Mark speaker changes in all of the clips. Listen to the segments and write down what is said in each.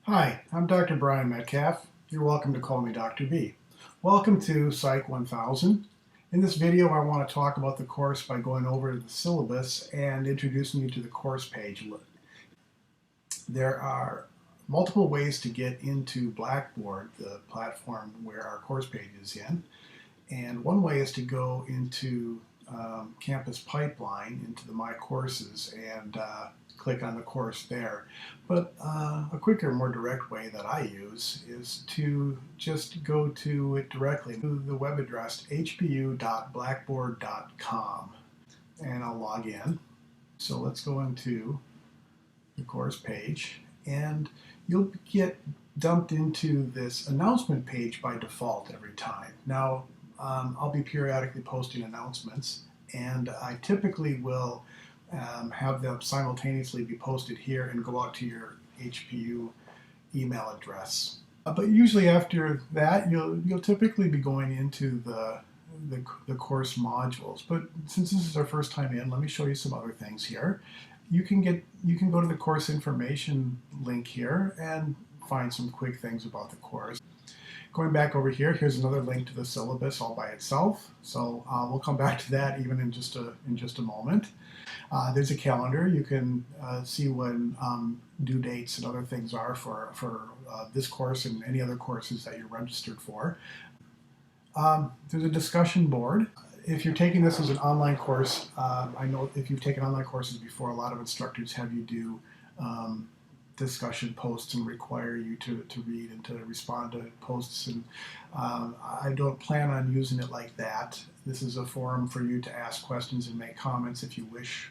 Speaker 1: Hi, I'm Dr. Brian Metcalf. You're welcome to call me Dr. B. Welcome to Psych 1000. In this video, I want to talk about the course by going over the syllabus and introducing you to the course page. There are multiple ways to get into Blackboard, the platform where our course page is in. And one way is to go into Campus Pipeline, into the My Courses, and click on the course there. But a quicker, more direct way that I use is to just go to it directly to the web address hpu.blackboard.com, and I'll log in. So let's go into the course page, and you'll get dumped into this announcement page by default every time. Now, I'll be periodically posting announcements, and I typically will have them simultaneously be posted here and go out to your HPU email address. But usually after that, you'll typically be going into the course modules. But since this is our first time in, let me show you some other things here. You can go to the course information link here and find some quick things about the course. Going back over here, here's another link to the syllabus all by itself. So we'll come back to that even in just a moment. There's a calendar. You can see when due dates and other things are for this course and any other courses that you're registered for. There's a discussion board. If you're taking this as an online course, I know if you've taken online courses before, a lot of instructors have you do discussion posts and require you to read and to respond to posts, and I don't plan on using it like that. This is a forum for you to ask questions and make comments if you wish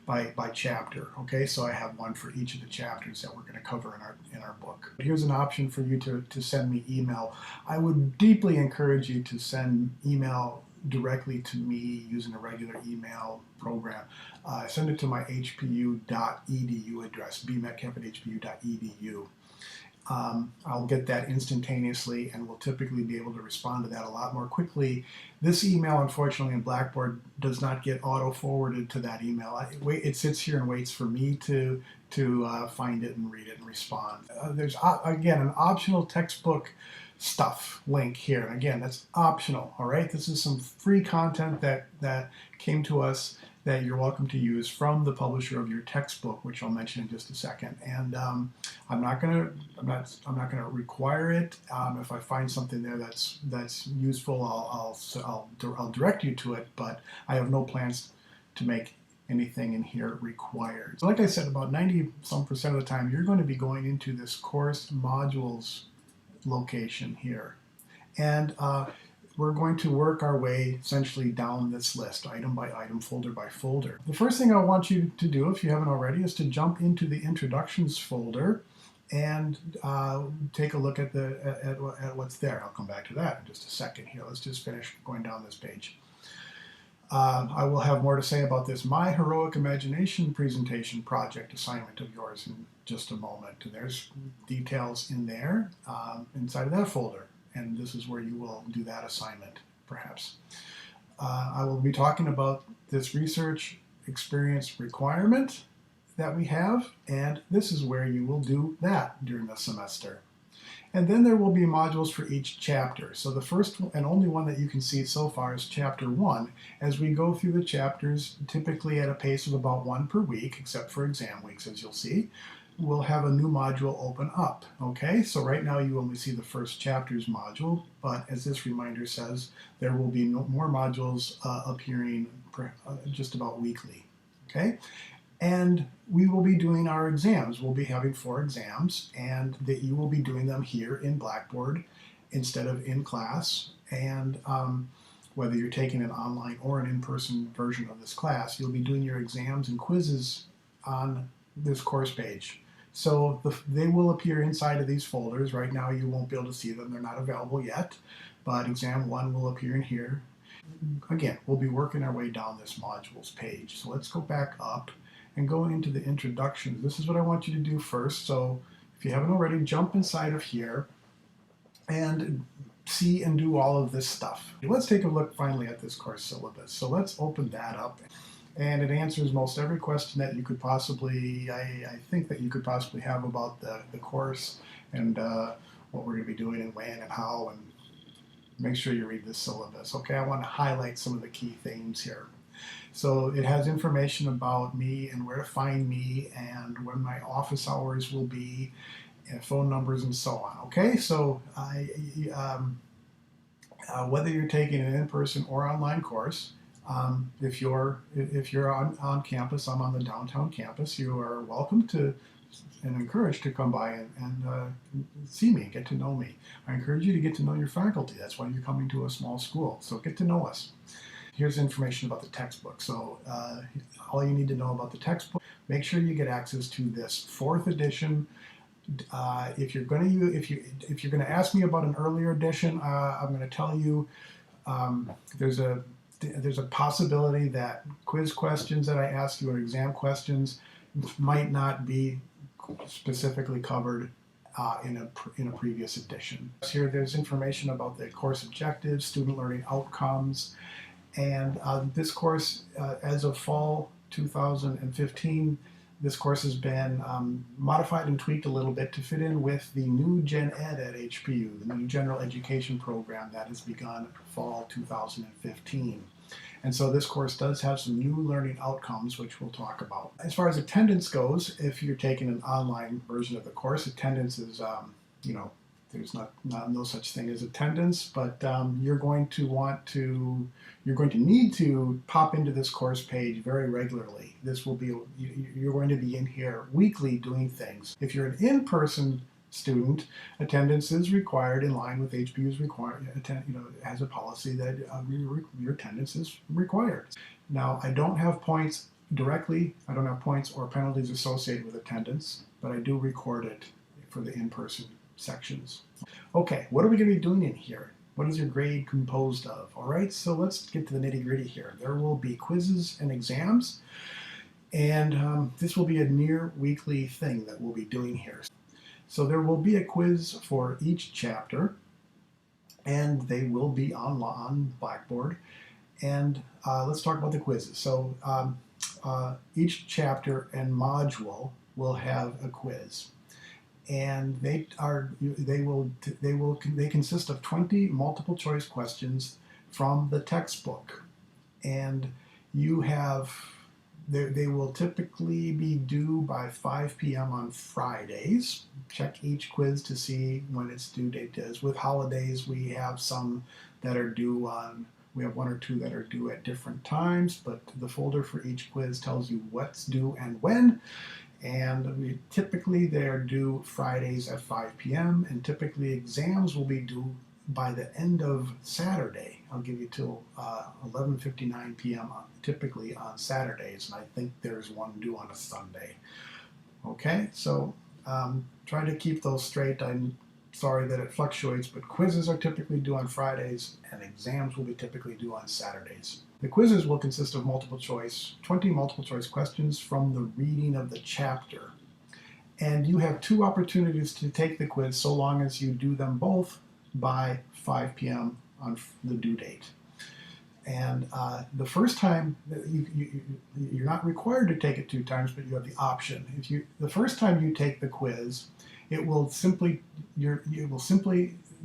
Speaker 1: by chapter. Okay, so I have one for each of the chapters that we're going to cover in our book. But here's an option for you to send me email. I would deeply encourage you to send email directly to me using a regular email program. Send it to my hpu.edu address, bmetcalf@hpu.edu. I'll get that instantaneously, and we'll typically be able to respond to that a lot more quickly. This email, unfortunately, in Blackboard does not get auto-forwarded to that email. It sits here and waits for me to find it and read it and respond. There's, again, an optional textbook stuff link here. And again, that's optional, all right? This is some free content that came to us that you're welcome to use from the publisher of your textbook, which I'll mention in just a second. And I'm not gonna require it. If I find something there that's useful, I'll direct you to it. But I have no plans to make anything in here required. So like I said, about 90% of the time, you're going to be going into this course modules location here, and we're going to work our way essentially down this list, item by item, folder by folder. The first thing I want you to do, if you haven't already, is to jump into the introductions folder and take a look at what's there. I'll come back to that in just a second here. Let's just finish going down this page. I will have more to say about this My Heroic Imagination presentation project assignment of yours in just a moment. And there's details in there inside of that folder. And this is where you will do that assignment, perhaps. I will be talking about this research experience requirement that we have, and this is where you will do that during the semester. And then there will be modules for each chapter. So the first and only one that you can see so far is chapter 1. As we go through the chapters, typically at a pace of about 1 per week, except for exam weeks, as you'll see, we'll have a new module open up. Okay, so right now you only see the first chapter's module, but as this reminder says, there will be more modules appearing just about weekly. Okay. And we will be doing our exams. We'll be having 4 exams, and that you will be doing them here in Blackboard instead of in class. And whether you're taking an online or an in-person version of this class, you'll be doing your exams and quizzes on this course page. So they will appear inside of these folders. Right now you won't be able to see them. They're not available yet, but exam 1 will appear in here. Again, we'll be working our way down this modules page. So let's go back up and go into the introductions. This is what I want you to do first. So if you haven't already, jump inside of here and see and do all of this stuff. Let's take a look finally at this course syllabus. So let's open that up. and it answers most every question that you could possibly, I think that you could possibly have about the course and what we're going to be doing and when and how, and make sure you read the syllabus. Okay, I want to highlight some of the key themes here. So it has information about me and where to find me and when my office hours will be and phone numbers and so on. Okay, so whether you're taking an in-person or online course, if you're on campus, I'm on the downtown campus, you are welcome to and encouraged to come by and see me, get to know me. I encourage you to get to know your faculty. That's why you're coming to a small school. So get to know us. Here's information about the textbook. So all you need to know about the textbook. Make sure you get access to this 4th edition. If you're going to ask me about an earlier edition, I'm going to tell you there's a possibility that quiz questions that I ask you or exam questions might not be specifically covered in a previous edition. Here there's information about the course objectives, student learning outcomes, and this course, as of fall 2015, this course has been modified and tweaked a little bit to fit in with the new Gen Ed at HPU, the new general education program that has begun fall 2015. And so this course does have some new learning outcomes, which we'll talk about. As far as attendance goes, if you're taking an online version of the course, attendance is, there's no such thing as attendance, but you're going to need to pop into this course page very regularly. You're going to be in here weekly doing things. If you're an in-person student, attendance is required in line with HPU's has a policy that your attendance is required. Now, I don't have points directly. I don't have points or penalties associated with attendance, but I do record it for the in-person sections. Okay, what are we going to be doing in here? What is your grade composed of? All right, so let's get to the nitty-gritty here. There will be quizzes and exams, and this will be a near weekly thing that we'll be doing here. So there will be a quiz for each chapter, and they will be on Blackboard. And let's talk about the quizzes. So each chapter and module will have a quiz, and they consist of 20 multiple choice questions from the textbook, and they will typically be due by 5 p.m. on Fridays. Check each quiz to see when its due date is. With holidays, we have some that are due we have 1 or 2 that are due at different times, but the folder for each quiz tells you what's due and when. And typically they're due Fridays at 5 p.m. and typically exams will be due by the end of Saturday. I'll give you till 11:59 p.m. typically on Saturdays, and I think there's one due on a Sunday. Okay, so try to keep those straight. I'm sorry that it fluctuates, but quizzes are typically due on Fridays, and exams will be typically due on Saturdays. The quizzes will consist of 20 multiple choice questions from the reading of the chapter. And you have 2 opportunities to take the quiz so long as you do them both by 5 p.m. on the due date. And the first time, you're not required to take it 2 times, but you have the option. The first time you take the quiz, it will simply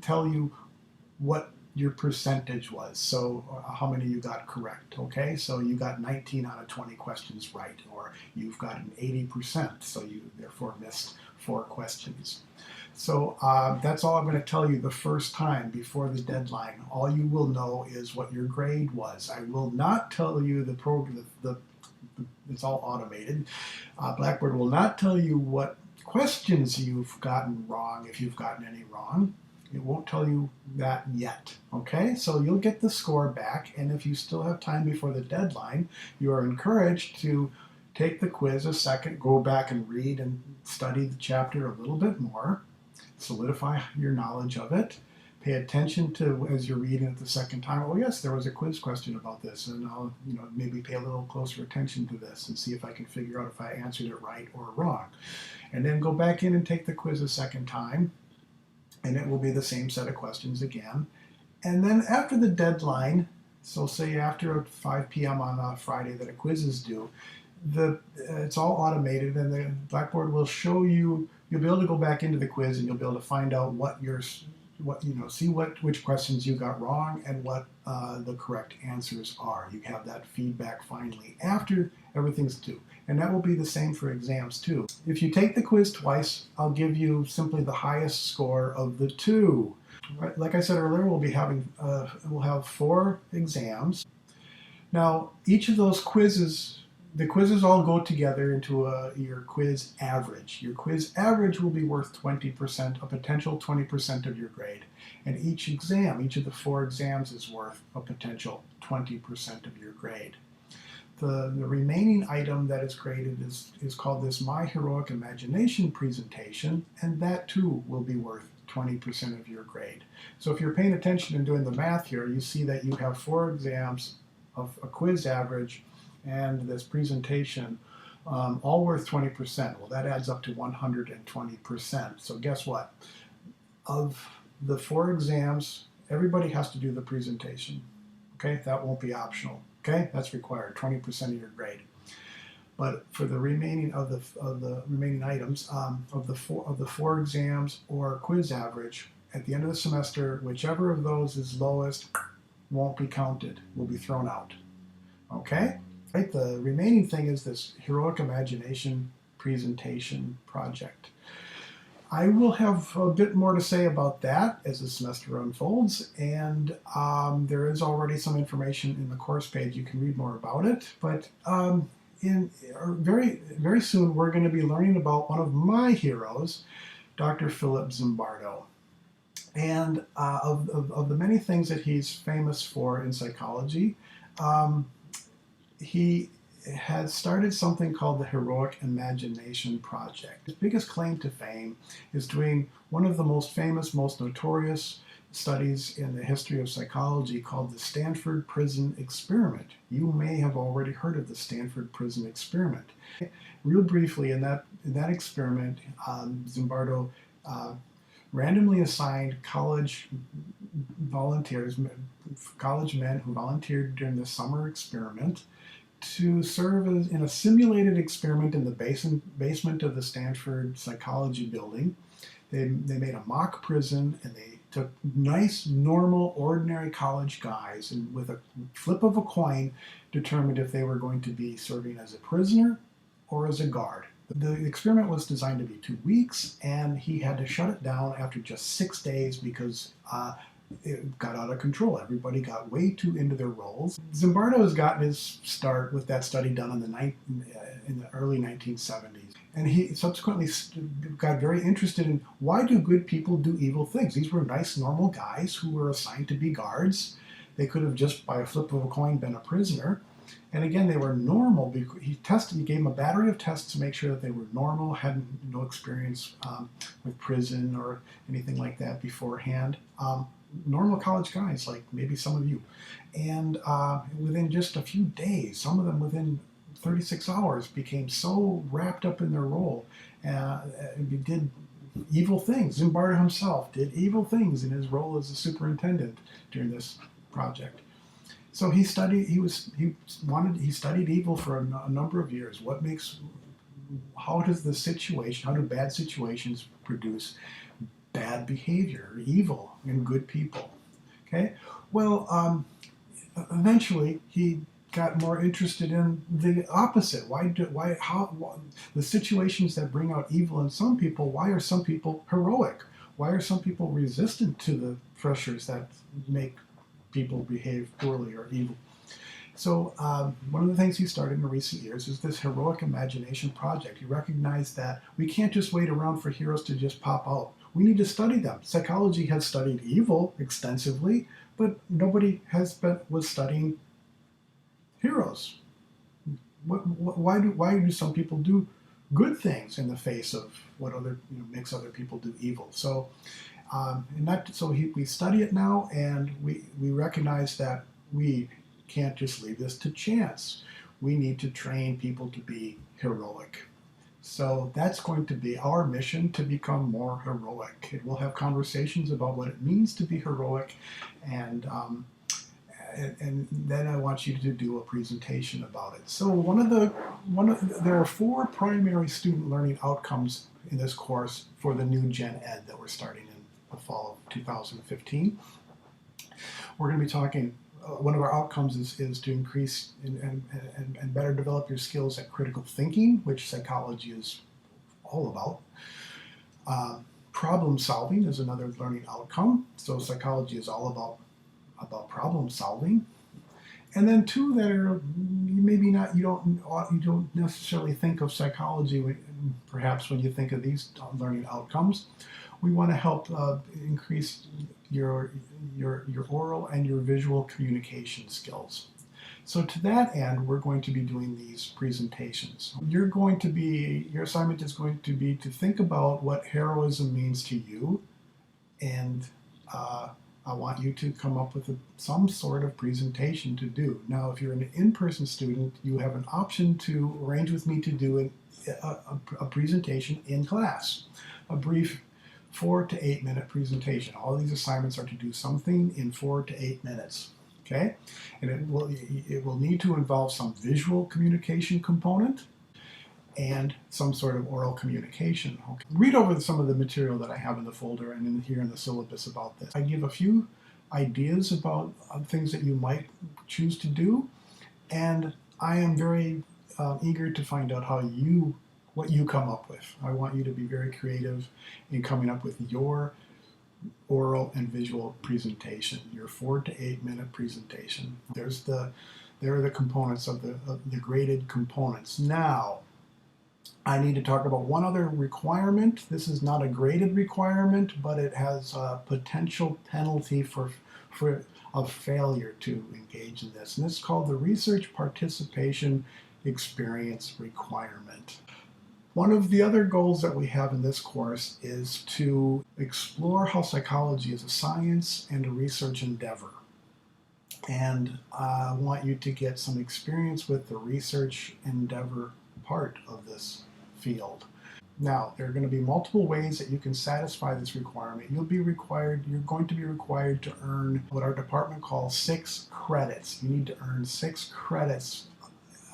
Speaker 1: tell you what your percentage was, so how many you got correct. Okay, so you got 19 out of 20 questions right, or you've got an 80%, so you therefore missed 4 questions. So that's all I'm going to tell you the first time before the deadline. All you will know is what your grade was. I will not tell you the program. It's all automated. Blackboard will not tell you what questions you've gotten wrong, if you've gotten any wrong. It won't tell you that yet. Okay, so you'll get the score back, and if you still have time before the deadline, you are encouraged to take the quiz a second, go back and read and study the chapter a little bit more, solidify your knowledge of it, pay attention to as you're reading it the second time. Oh yes, there was a quiz question about this, and I'll maybe pay a little closer attention to this and see if I can figure out if I answered it right or wrong. And then go back in and take the quiz a second time, and it will be the same set of questions again. And then after the deadline, So say after 5 p.m. on a Friday that a quiz is due, it's all automated, and the Blackboard will show you. You'll be able to go back into the quiz, and you'll be able to find out see which questions you got wrong and what the correct answers are. You have that feedback finally after everything's due, and that will be the same for exams too. If you take the quiz twice, I'll give you simply the highest score of the two. Right, like I said earlier, we'll have 4 exams. Now, each of those quizzes, the quizzes all go together into your quiz average. Your quiz average will be worth 20%, a potential 20% of your grade. And each of the 4 exams is worth a potential 20% of your grade. The remaining item that is graded is called this My Heroic Imagination presentation, and that too will be worth 20% of your grade. So if you're paying attention and doing the math here, you see that you have 4 exams of a quiz average and this presentation, all worth 20%. Well, that adds up to 120%. So guess what? Of the 4 exams, everybody has to do the presentation. Okay, that won't be optional. Okay, that's required, 20% of your grade. But for the remaining of the remaining items of the four exams or quiz average, at the end of the semester, whichever of those is lowest won't be counted, will be thrown out. Okay? Right? The remaining thing is this Heroic Imagination presentation project. I will have a bit more to say about that as the semester unfolds, and there is already some information in the course page. You can read more about it, but very soon we're going to be learning about one of my heroes, Dr. Philip Zimbardo. And of the many things that he's famous for in psychology, he has started something called the Heroic Imagination Project. His biggest claim to fame is doing one of the most famous, most notorious studies in the history of psychology called the Stanford Prison Experiment. You may have already heard of the Stanford Prison Experiment. Real briefly, in that experiment, Zimbardo randomly assigned college volunteers, college men who volunteered during the summer experiment, to serve as in a simulated experiment in the basement of the Stanford Psychology Building. They made a mock prison, and they took nice, normal, ordinary college guys, and with a flip of a coin, determined if they were going to be serving as a prisoner or as a guard. The experiment was designed to be 2 weeks, and he had to shut it down after just 6 days because it got out of control. Everybody got way too into their roles. Zimbardo has gotten his start with that study done in the early 1970s. And he subsequently got very interested in, why do good people do evil things? These were nice, normal guys who were assigned to be guards. They could have just, by a flip of a coin, been a prisoner. And again, they were normal. He gave them a battery of tests to make sure that they were normal, had no experience with prison or anything like that beforehand. Normal college guys, like maybe some of you. And within just a few days, some of them within 36 hours, became so wrapped up in their role, did evil things. Zimbardo himself did evil things in his role as a superintendent during this project. So he studied evil for a number of years. How do bad situations produce bad behavior, what in good people? Okay. Well, eventually he got more interested in the opposite. The situations that bring out evil in some people? Why are some people heroic? Why are some people resistant to the pressures that make people behave poorly or evil? So one of the things he started in recent years is this Heroic Imagination Project. He recognized that we can't just wait around for heroes to just pop out. We need to study them. Psychology has studied evil extensively, but nobody was studying heroes. Why do some people do good things in the face of what makes other people do evil? So, we study it now, and we recognize that we can't just leave this to chance. We need to train people to be heroic. So that's going to be our mission, to become more heroic. We'll have conversations about what it means to be heroic, and and then I want you to do a presentation about it. So there are 4 primary student learning outcomes in this course for the new Gen Ed that we're starting in the fall of 2015. We're going to be talking, one of our outcomes is to increase and better develop your skills at critical thinking, which psychology is all about. Problem solving is another learning outcome. So psychology is all about problem solving. And then 2 that are maybe not, you don't necessarily think of psychology perhaps when you think of these learning outcomes. We want to help increase your oral and your visual communication skills. So to that end, we're going to be doing these presentations. Your assignment is going to be to think about what heroism means to you, and I want you to come up with some sort of presentation to do. Now, if you're an in-person student, you have an option to arrange with me to do a presentation in class, a brief 4 to 8 minute presentation. All of these assignments are to do something in 4 to 8 minutes. Okay, and it will need to involve some visual communication component and some sort of oral communication. Okay. Read over some of the material that I have in the folder and here in the syllabus about this. I give a few ideas about things that you might choose to do, and I am very eager to find out what you come up with. I want you to be very creative in coming up with your oral and visual presentation, your 4 to 8 minute presentation. There are the components of the graded components. Now, I need to talk about one other requirement. This is not a graded requirement, but it has a potential penalty of failure to engage in this. And this is called the Research Participation Experience Requirement. One of the other goals that we have in this course is to explore how psychology is a science and a research endeavor. And I want you to get some experience with the research endeavor part of this field. Now, there are going to be multiple ways that you can satisfy this requirement. You're going to be required to earn what our department calls 6 credits. You need to earn 6 credits,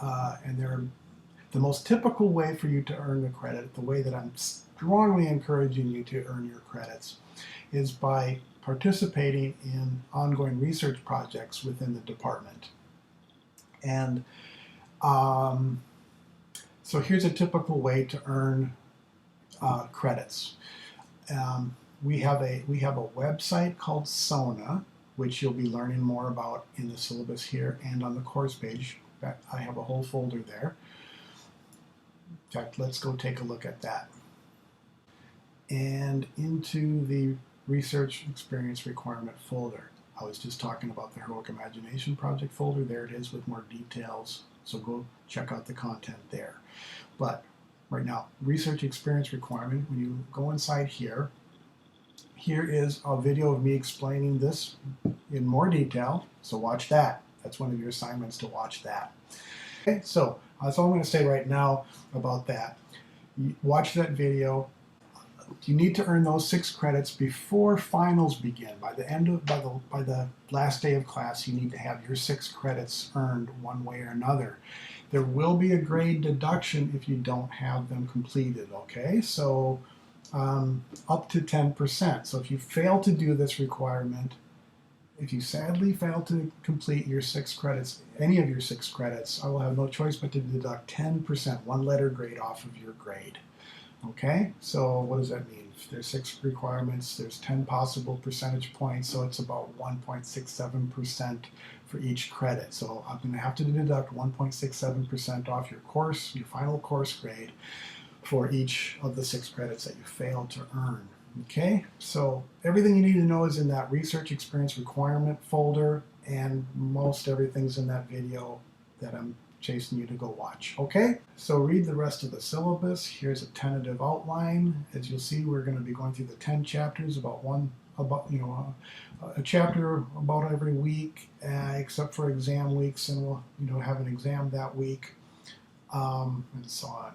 Speaker 1: and the most typical way for you to earn the credit, the way that I'm strongly encouraging you to earn your credits, is by participating in ongoing research projects within the department. And so here's a typical way to earn credits. We have a website called SONA, which you'll be learning more about in the syllabus here and on the course page. I have a whole folder there. In fact, let's go take a look at that. And into the Research Experience Requirement folder. I was just talking about the Heroic Imagination Project folder. There it is with more details. So go check out the content there. But right now, Research Experience Requirement, when you go inside here is a video of me explaining this in more detail. So watch that. That's one of your assignments, to watch that. Okay, so that's all I'm going to say right now about that. Watch that video. You need to earn those 6 credits before finals begin. By the last day of class, you need to have your 6 credits earned one way or another. There will be a grade deduction if you don't have them completed. Okay, so up to 10%. So if you fail to do this requirement, if you sadly fail to complete your 6 credits, any of your 6 credits, I will have no choice but to deduct 10%, 1 letter grade off of your grade. Okay, so what does that mean? If there's 6 requirements, there's 10 possible percentage points, so it's about 1.67% for each credit. So I'm going to have to deduct 1.67% off your final course grade, for each of the 6 credits that you failed to earn. Okay, so everything you need to know is in that Research Experience Requirement folder, and most everything's in that video that I'm chasing you to go watch. Okay, so read the rest of the syllabus. Here's a tentative outline. As you'll see, we're going to be going through the 10 chapters, a chapter about every week, except for exam weeks, and we'll have an exam that week, and so on.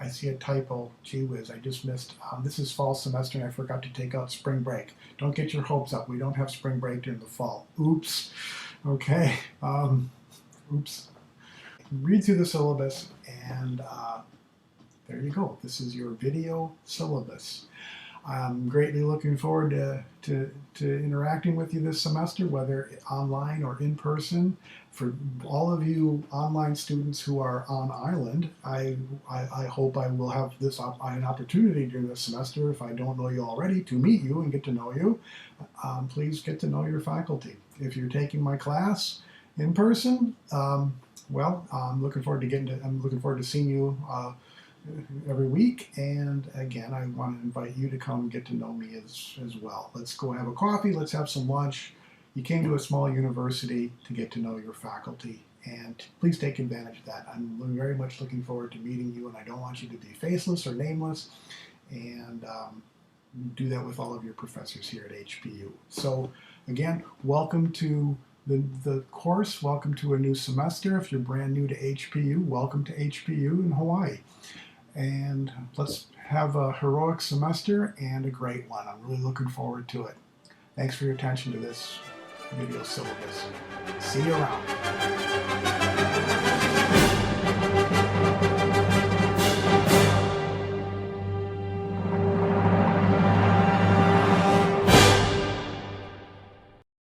Speaker 1: I see a typo. Gee whiz, I just missed. This is fall semester, and I forgot to take out spring break. Don't get your hopes up. We don't have spring break during the fall. Oops. Okay, oops. Read through the syllabus, and there you go. This is your video syllabus. I'm greatly looking forward to interacting with you this semester, whether online or in person. For all of you online students who are on island, I hope I will have an opportunity during this semester, if I don't know you already, to meet you and get to know you. Please get to know your faculty. If you're taking my class in person, well, I'm looking forward to seeing you every week. And again, I want to invite you to come get to know me as well. Let's go have a coffee. Let's have some lunch. You came to a small university to get to know your faculty, and please take advantage of that. I'm very much looking forward to meeting you, and I don't want you to be faceless or nameless. And do that with all of your professors here at HPU. So again, welcome to the course. Welcome to a new semester. If you're brand new to HPU, welcome to HPU in Hawaii. And let's have a heroic semester and a great one. I'm really looking forward to it. Thanks for your attention to this video syllabus. See you around.